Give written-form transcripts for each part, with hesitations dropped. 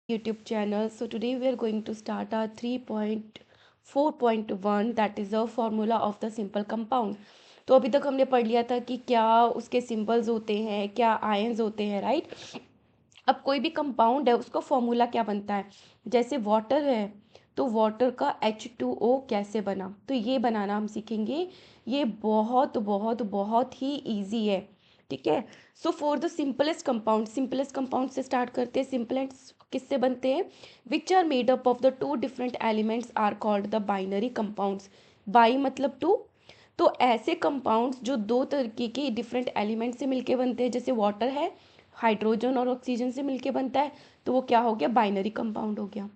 YouTube channel. So today we are going to start our 3.4.1 that is a formula of the simple compound. तो अभी तक हमने पढ़ लिया था कि क्या उसके सिंबल्स होते हैं, क्या आयंस होते हैं, राइट। अब कोई भी कंपाउंड है उसका फॉर्मूला क्या बनता है। जैसे वाटर है तो वाटर का H2O कैसे बना, तो ये बनाना हम सीखेंगे। ये बहुत बहुत बहुत ही इजी है, ठीक है। So for the simplest compound से स्टार्ट करते हैं। सिंपलेस्ट किससे बनते हैं, which are made up of the two different elements are called the binary compounds. Bi मतलब टू, तो ऐसे कंपाउंड्स जो दो तरीके के डिफरेंट एलिमेंट से मिलके बनते हैं, जैसे वाटर है हाइड्रोजन और ऑक्सीजन से मिलके बनता है, तो वो क्या हो गया, बाइनरी कंपाउंड हो गया।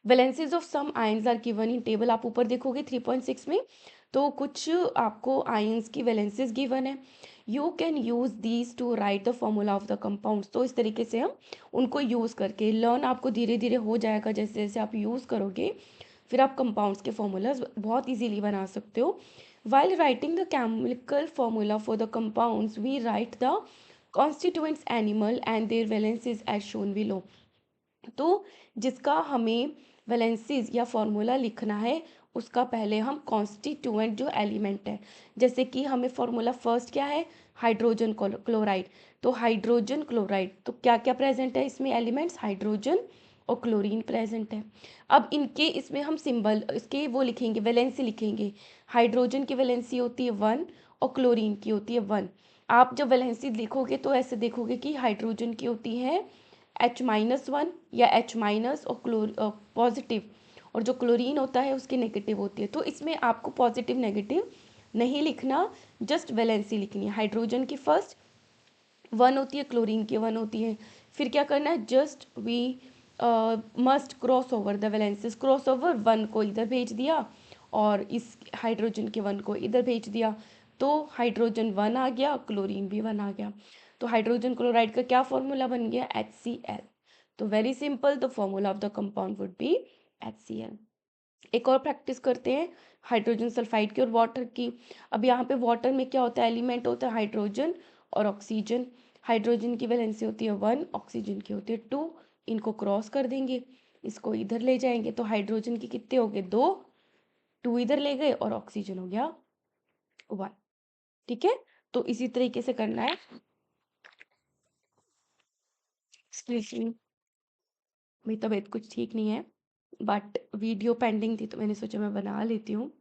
Valencies of some ions are given in table, आप ऊपर देखोगे 3.6 में, तो कुछ आपको आयंस की वैलेंसीज गिवन है। You can use these two right the formula of the compounds, तो इस तरीके से हम उनको यूज़ करके लर्न आपको धीरे धीरे हो जाएगा। जैसे जैसे आप यूज़ करोगे फिर आप कंपाउंड्स के फॉर्मूलाज बहुत इजीली बना सकते हो। While writing the chemical formula for the compounds we write the constituents एनिमल and their valencies as shown below. तो जिसका हमें वैलेंसीज या फॉर्मूला लिखना है उसका पहले हम कॉन्स्टिट्यूएंट जो एलिमेंट है, जैसे कि हमें फॉर्मूला फर्स्ट क्या है, हाइड्रोजन क्लोराइड। तो हाइड्रोजन क्लोराइड तो क्या क्या प्रेजेंट है इसमें, एलिमेंट्स हाइड्रोजन और क्लोरीन प्रेजेंट है। अब इनके इसमें हम सिंबल इसके वो लिखेंगे, वैलेंसी लिखेंगे। हाइड्रोजन की वैलेंसी होती है 1 और क्लोरीन की होती है 1। आप जब वैलेंसी लिखोगे तो ऐसे देखोगे कि हाइड्रोजन की होती है H-1 या H- और पॉजिटिव, और जो क्लोरीन होता है उसकी नेगेटिव होती है। तो इसमें आपको पॉजिटिव नेगेटिव नहीं लिखना, जस्ट वैलेंसी लिखनी है। हाइड्रोजन की फर्स्ट 1 होती है, क्लोरीन की 1 होती है। फिर क्या करना है, just we must cross over the valencies, cross over 1 को इधर भेज दिया और इस हाइड्रोजन के 1 को इधर भेज दिया, तो हाइड्रोजन 1 आ गया, क्लोरीन भी 1 आ गया। तो हाइड्रोजन क्लोराइड का क्या फॉर्मूला बन गया, HCl। तो very simple, the formula of the compound would be HCl। एक और प्रैक्टिस करते हैं हाइड्रोजन सल्फाइड की और वाटर की। अब यहाँ पे वाटर में क्या होता है, एलिमेंट होता है हाइड्रोजन और ऑक्सीजन। हाइड्रोजन की वैलेंसी होती है 1, ऑक्सीजन की होती है 2। इनको क्रॉस कर देंगे, इसको इधर ले जाएंगे, तो हाइड्रोजन की कितने हो गए 2, 2 इधर ले गए और ऑक्सीजन हो गया 1, ठीक है। तो इसी तरीके से करना है। एक्सक्यूज मी, मेरी तबीयत कुछ ठीक नहीं है, बट वीडियो पेंडिंग थी तो मैंने सोचा मैं बना लेती हूँ।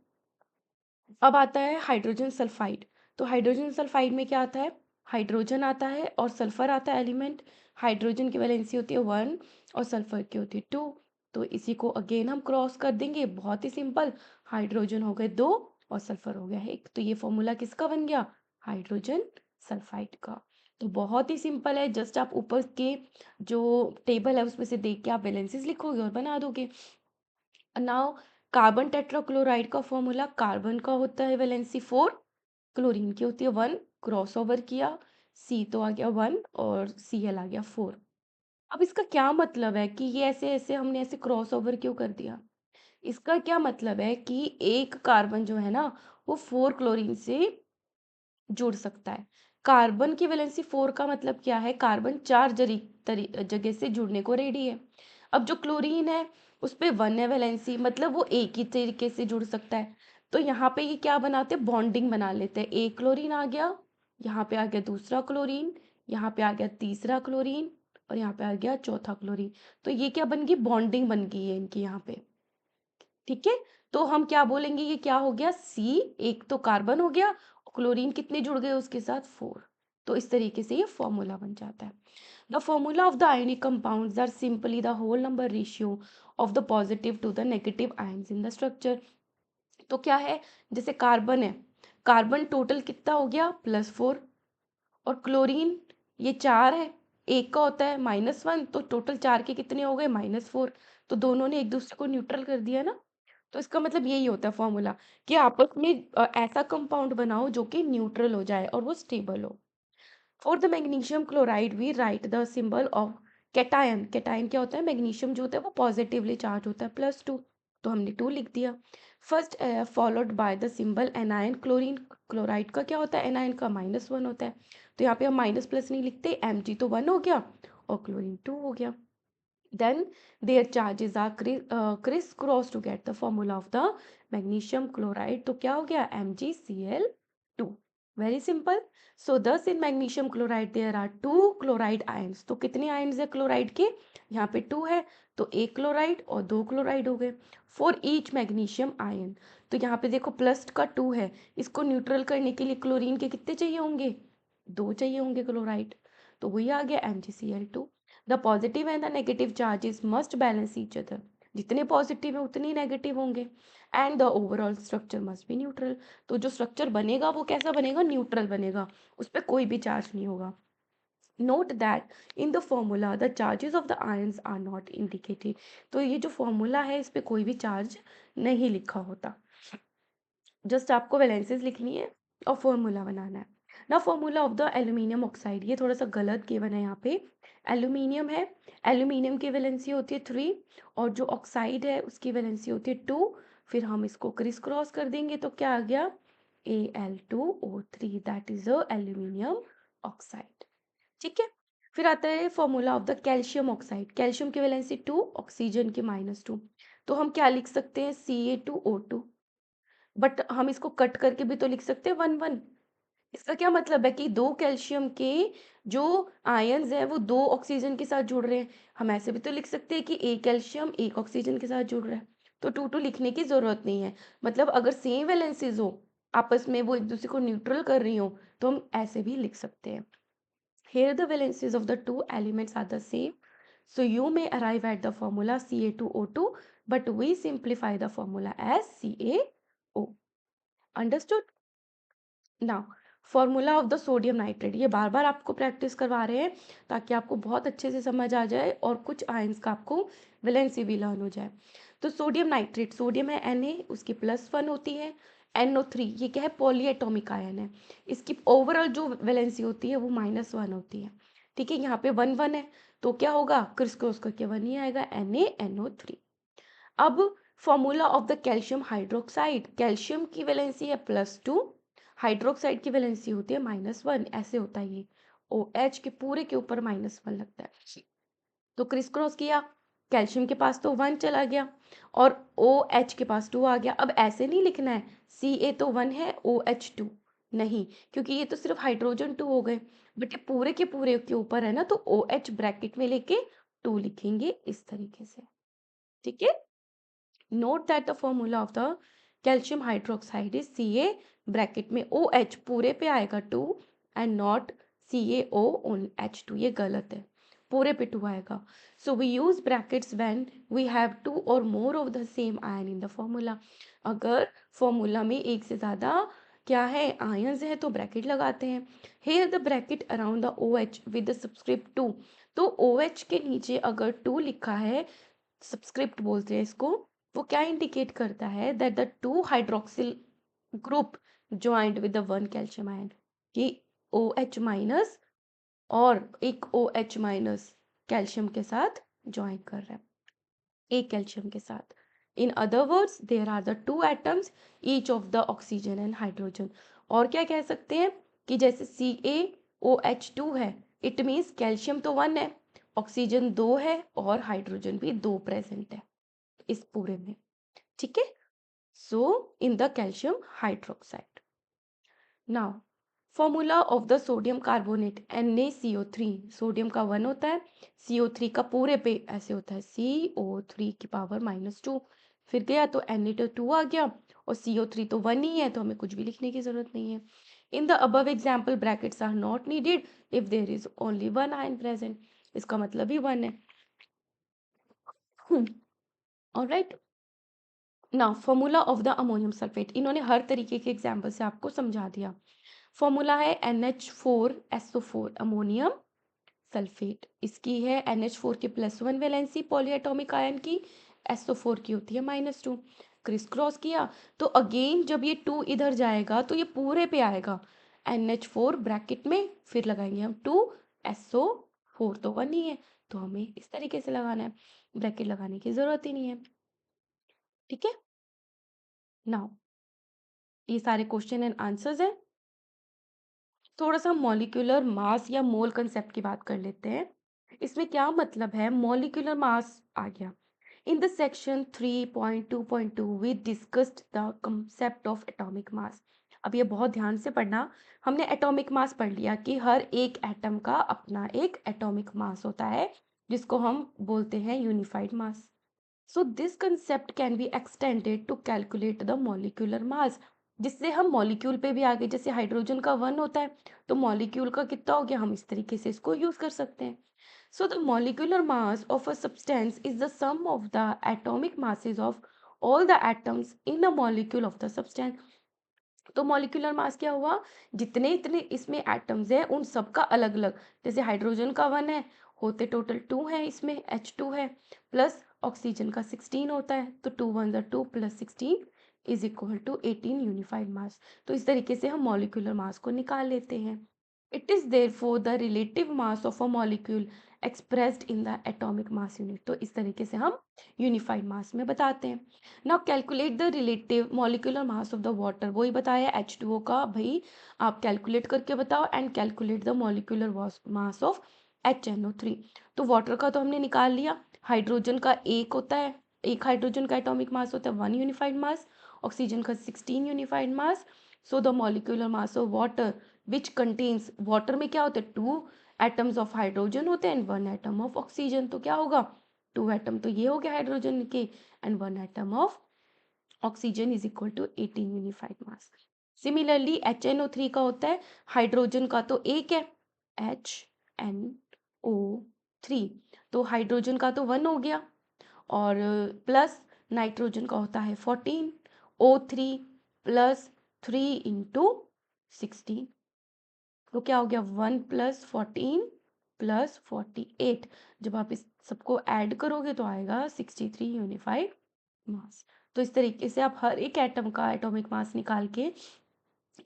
अब आता है हाइड्रोजन सल्फाइड। तो हाइड्रोजन सल्फाइड में क्या आता है, हाइड्रोजन आता है और सल्फर आता है एलिमेंट। हाइड्रोजन की वैलेंसी होती है 1 और सल्फर की होती है 2। तो इसी को अगेन हम क्रॉस कर देंगे, बहुत ही सिंपल। हाइड्रोजन हो गए 2 और सल्फर हो गया 1, तो ये फॉर्मूला किसका बन गया, हाइड्रोजन सल्फाइड का। तो बहुत ही सिंपल है, जस्ट आप ऊपर के जो टेबल है उसमें से देख के आप वैलेंसीज लिखोगे और बना दोगे। नाउ कार्बन टेट्राक्लोराइड का फॉर्मूला, कार्बन का होता है वैलेंसी 4, क्लोरीन की होती है 1, क्रॉस ओवर किया, सी तो आ गया 1 और Cl आ गया 4। अब इसका क्या मतलब है कि ये ऐसे ऐसे हमने ऐसे क्रॉस ओवर क्यों कर दिया। इसका क्या मतलब है कि एक कार्बन जो है ना वो 4 क्लोरीन से जुड़ सकता है। कार्बन की वैलेंसी 4 का मतलब क्या है, कार्बन 4 जगह से जुड़ने को रेडी है। अब जो क्लोरीन है उस पे 1 है वैलेंसी, मतलब वो एक ही तरीके से जुड़ सकता है। तो यहाँ पे ये क्या बनाते हैं, बॉन्डिंग बना लेते हैं। एक क्लोरीन आ गया, यहाँ पे आ गया दूसरा क्लोरीन, यहाँ पे आ गया तीसरा क्लोरीन और यहाँ पे आ गया चौथा क्लोरीन। तो ये क्या बन गई, बॉन्डिंग बन गई है इनकी यहाँ पे, ठीक है। तो हम क्या बोलेंगे, ये क्या हो गया, सी, एक तो कार्बन हो गया, क्लोरीन कितने जुड़ गए उसके साथ 4। तो इस तरीके से ये फॉर्मूला बन जाता है। The formula of the ionic compounds are simply the whole number ratio of the positive to the negative ions in the structure. तो क्या है, जैसे कार्बन है, कार्बन टोटल कितना हो गया +4, और क्लोरीन ये 4 है, एक का होता है -1, तो टोटल 4 के कितने हो गए -4। तो दोनों ने एक दूसरे को न्यूट्रल कर दिया ना। तो इसका मतलब यही होता है फॉर्मूला, कि आपस में ऐसा कंपाउंड बनाओ जो कि न्यूट्रल हो जाए और वो स्टेबल हो। For the magnesium chloride we write the symbol of cation. Cation क्या होता है, मैग्नीशियम जो होता है वो पॉजिटिवली चार्ज होता है +2, तो हमने 2 लिख दिया। First followed by the symbol anion. Chlorine chloride का क्या होता है, एनायन का -1 होता है, तो यहाँ पे हम माइनस प्लस नहीं लिखते, Mg तो 1 हो गया और क्लोरीन 2 हो गया। then their charges are crisscross to get the formula of the magnesium chloride. तो क्या हो गया, MgCl2. Very simple. So this in magnesium chloride there are two chloride ions. तो कितने आयंस है क्लोराइड के, यहाँ पे टू है, तो एक क्लोराइड और दो क्लोराइड हो गए. फॉर ईच मैग्नीशियम आयन, तो यहाँ पे देखो प्लस का टू है, इसको न्यूट्रल करने के लिए क्लोरीन के कितने चाहिए होंगे, दो चाहिए होंगे क्लोराइड. तो वही आ गया MgCl2. The positive and the negative charges must balance each other. जितने पॉजिटिव है उतने ही नेगेटिव होंगे. And the overall structure must be neutral. तो जो स्ट्रक्चर बनेगा वो कैसा बनेगा, न्यूट्रल बनेगा, उस पर कोई भी चार्ज नहीं होगा. Note that in the formula the charges of the ions are not indicated. तो ये जो फॉर्मूला है इस पर कोई भी चार्ज नहीं लिखा होता, जस्ट आपको वैलेंसेस लिखनी है और फॉर्मूला बनाना है. ना formula of the aluminium oxide, ये थोड़ा सा गलत गिवन है यहाँ पे. एल्यूमिनियम है, एल्यूमिनियम की वैलेंसी होती है 3 और जो ऑक्साइड है उसकी वैलेंसी होती है 2. फिर हम इसको क्रिस क्रॉस कर देंगे तो क्या आ गया, Al2O3, that is a aluminium oxide. ठीक है. फिर आता है formula of the calcium oxide. Calcium की वैलेंसी 2, ऑक्सीजन की -2. तो हम क्या लिख सकते हैं, Ca2O2. बट हम इसको कट करके भी तो लिख सकते हैं 1 1. इसका क्या मतलब है कि दो कैल्शियम के जो आयंस है वो दो ऑक्सीजन के साथ जुड़ रहे हैं. हम ऐसे भी तो लिख सकते हैं कि एक कैल्शियम एक ऑक्सीजन के साथ जुड़ रहा है. तो टू टू लिखने की जरूरत नहीं है. मतलब अगर सेम वैलेंसीज हो, आपस में वो एक दूसरे को न्यूट्रल कर रही हो, तो हम ऐसे भी लिख सकते हैं. Here the valencies of the two elements are the same. So you may arrive at the formula Ca2O2, but we simplify the formula as CaO. Understood? Now formula of the sodium nitrate, ये बार बार आपको practice करवा रहे हैं ताकि आपको बहुत अच्छे से समझ आ जाए और कुछ आयंस का आपको वैलेंसी भी लर्न हो जाए. तो सोडियम नाइट्रेट, सोडियम है Na, उसकी +1 होती है. NO3 ये क्या है, पॉलीएटॉमिक आयन है, इसकी ओवरऑल जो वैलेंसी होती है वो -1 होती है. ठीक है, यहाँ पे 1 1 है, तो क्या होगा, क्रिस क्रॉस करके 1 ही आएगा, NaNO3. अब formula of the calcium hydroxide, calcium की वैलेंसी है +2, हाइड्रोक्साइड की वैलेंसी होती है -1. ऐसे होता है ये, OH के पूरे के ऊपर -1 लगता है. तो क्रिस क्रॉस किया, कैल्शियम के पास तो 1 चला गया और OH के पास 2 आ गया. अब ऐसे नहीं लिखना है Ca तो 1 है, OH 2 नहीं, क्योंकि ये तो सिर्फ हाइड्रोजन 2 हो गए, बट ये पूरे के ऊपर है ना, तो OH ब्रैकेट में लेके 2 लिखेंगे इस तरीके से. ठीक है. Note that the formula of the calcium hydroxide is Ca bracket में OH पूरे पे आएगा 2 and not CaO on H2. ये गलत है, पूरे पे 2 आएगा. So we use brackets when we have 2 or more of the same ion in the formula. अगर फॉर्मूला में एक से ज़्यादा क्या है, आयंस है, तो ब्रैकेट लगाते हैं. Here the bracket around the OH with the subscript 2. तो OH के नीचे अगर 2 लिखा है, सब्सक्रिप्ट बोलते हैं इसको, वो क्या इंडिकेट करता है, that the two hydroxyl group joint with the one calcium ion, कि OH- और एक OH- कैल्शियम के साथ ज्वाइन कर रहा है, एक कैल्शियम के साथ. In other words there are the two atoms each of the oxygen and hydrogen. और क्या कह सकते हैं कि जैसे CaOH2 है, इट मीन्स कैल्शियम तो 1 है, ऑक्सीजन 2 है और हाइड्रोजन भी 2 प्रेजेंट है इस पूरे में. ठीक है. So in the calcium hydroxide. Now formula of the sodium carbonate NaCO3, sodium का 1 होता है, CO3 का पूरे पे ऐसे होता है CO3 की पावर -2. फिर गया तो Na2 आ गया और CO3 तो 1 ही है, तो हमें कुछ भी लिखने की जरूरत नहीं है. In the above example brackets are not needed if there is only 1 ion present. इसका मतलब ही 1 है. Alright. Now formula of the ammonium sulphate, इन्होंने हर तरीके के एग्जाम्पल से आपको समझा दिया. फॉर्मूला है NH4SO4 अमोनियम सल्फेट. इसकी है NH4 की +1 वैलेंसी पॉलीएटॉमिक आयन की, SO4 की होती है -2. क्रिस क्रॉस किया तो अगेन जब ये 2 इधर जाएगा तो ये पूरे पे आएगा, NH4 ब्रैकेट में, फिर लगाएंगे हम 2, SO4 तो 1 ही है, तो हमें इस तरीके से लगाना है, ब्रैकेट लगाने की जरूरत ही नहीं है. ठीक है. नाउ ये सारे क्वेश्चन एंड आंसर्स हैं. थोड़ा सा मॉलिक्यूलर मास या मोल कंसेप्ट की बात कर लेते हैं. इसमें क्या मतलब है, मॉलिक्यूलर मास आ गया। In the section 3.2.2 we discussed the concept of atomic mass. अब ये बहुत ध्यान से पढ़ना। हमने एटॉमिक मास पढ़ लिया कि हर एक एटम का अपना एक एटॉमिक मास होता है, जिसको हम बोलते हैं unified mass. So this concept can be extended to calculate the molecular mass. जिससे हम मॉलिक्यूल पे भी आगे, जैसे हाइड्रोजन का 1 होता है तो मॉलिक्यूल का कितना हो गया, हम इस तरीके से इसको यूज कर सकते हैं। So the molecular mass of a substance is the sum of the atomic masses of all the atoms in a molecule of the substance. तो मॉलिक्यूलर मास क्या हुआ, जितने इतने इसमें एटम्स है उन सबका अलग अलग, जैसे हाइड्रोजन का 1 है, होते टोटल 2 है, इसमें H2 है, प्लस ऑक्सीजन का 16 होता है, तो 2 1 2 plus 16 is equal to 18 unified mass. तो इस तरीके से हम मॉलिक्यूलर मास को निकाल लेते हैं। It is therefore the relative mass of a molecule expressed in the atomic mass unit. तो इस तरीके से हम यूनिफाइड मास में बताते हैं। Now calculate the relative molecular mass of the water. वही बताया H2O का, भाई आप कैलकुलेट करके बताओ, and calculate the molecular mass of HNO3। तो वाटर का तो हमने निकाल लिया। हाइड्रोजन का एक होता है, एक हाइड्रोजन का एटॉमिक मास होता है 1 यूनिफाइड मास, ऑक्सीजन का 16 unified mass. So the molecular mass of water which contains, water में क्या होता है, 2 एटम्स ऑफ हाइड्रोजन होते हैं एंड 1 एटम ऑफ ऑक्सीजन। तो क्या होगा, 2 एटम तो ये हो गया हाइड्रोजन के, and 1 atom of oxygen is equal to 18 unified mass. Similarly HNO3 का होता है, हाइड्रोजन का तो एक है HNO3, तो हाइड्रोजन का तो 1 हो गया, और प्लस नाइट्रोजन का होता है 14, O3 प्लस 3 इंटू 16, तो क्या हो गया 1 प्लस 14 प्लस 48। जब आप इस सबको ऐड करोगे तो आएगा 63 यूनिफाइड मास। तो इस तरीके से आप हर एक एटम का एटॉमिक मास निकाल के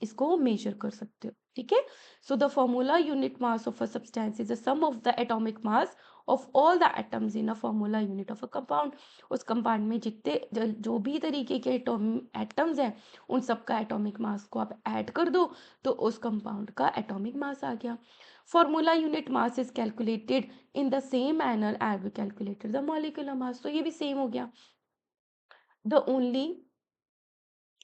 इसको मेजर कर सकते हो, ठीक है। So the formula unit mass of a substance is the sum of the atomic mass of all the atoms in a formula unit of a compound. उस कंपाउंड में जितने जो भी तरीके के एटम्स हैं उन सबका एटॉमिक मास को आप ऐड कर दो, तो उस कंपाउंड का एटॉमिक मास आ गया। Formula unit mass is calculated in the same manner as we calculated the molecular mass. तो ये भी सेम हो गया। The only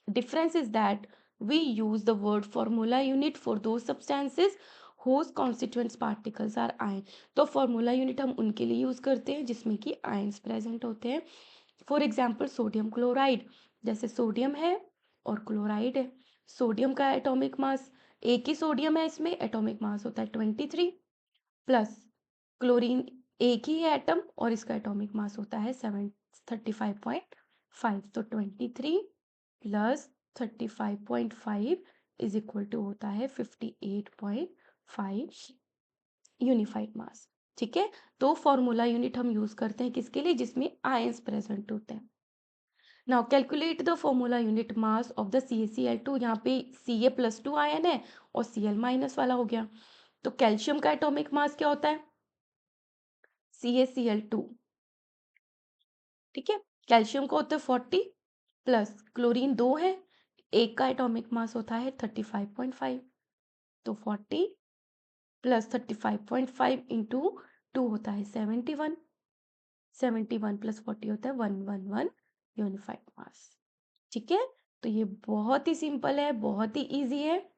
difference is that we use the word formula unit for those substances whose constituent particles are ion। तो formula unit हम उनके लिए use करते हैं जिसमें कि आयंस प्रेजेंट होते हैं। फॉर एग्जाम्पल सोडियम क्लोराइड, जैसे सोडियम है और क्लोराइड है। सोडियम का एटॉमिक मास, एक ही सोडियम है, इसमें एटॉमिक मास होता है 23, प्लस क्लोरीन एक ही है एटम और इसका एटॉमिक मास होता है 35.5, तो 23 प्लस 35.5 इज इक्वल टू होता है 58.5 यूनिफाइड मास, ठीक है। तो फॉर्मूला यूनिट हम यूज करते हैं किसके लिए, जिसमें आयंस प्रेजेंट होते हैं। Now calculate the formula unit mass of the CaCl2। यहाँ पे Ca+2 आयन है और Cl- वाला हो गया। तो कैल्शियम का एटॉमिक मास क्या होता है, CaCl2, ठीक है। कैल्शियम को होता है 40, प्लस क्लोरीन 2 है, एक का एटॉमिक मास होता है 35.5, तो 40 प्लस 35.5 इंटू 2 होता है 71, 71 प्लस 40 होता है 111 यूनिफाइड मास, ठीक है। तो ये बहुत ही सिंपल है, बहुत ही इजी है।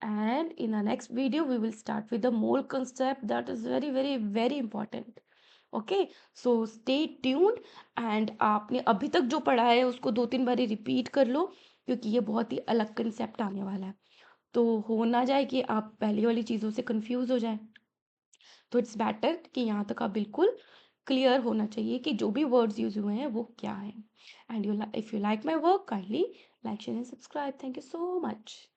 And in the next video we will start with the mole concept that is very very very important. Okay, so stay tuned, and आपने अभी तक जो पढ़ा है उसको 2-3 बारी रिपीट कर लो, क्योंकि ये बहुत ही अलग कंसेप्ट आने वाला है। तो हो ना जाए कि आप पहली वाली चीज़ों से कंफ्यूज हो जाए, तो इट्स बेटर कि यहाँ तक आप बिल्कुल क्लियर होना चाहिए कि जो भी वर्ड्स यूज हुए हैं वो क्या है। And if you like my work, kindly like share and subscribe. Thank you so much.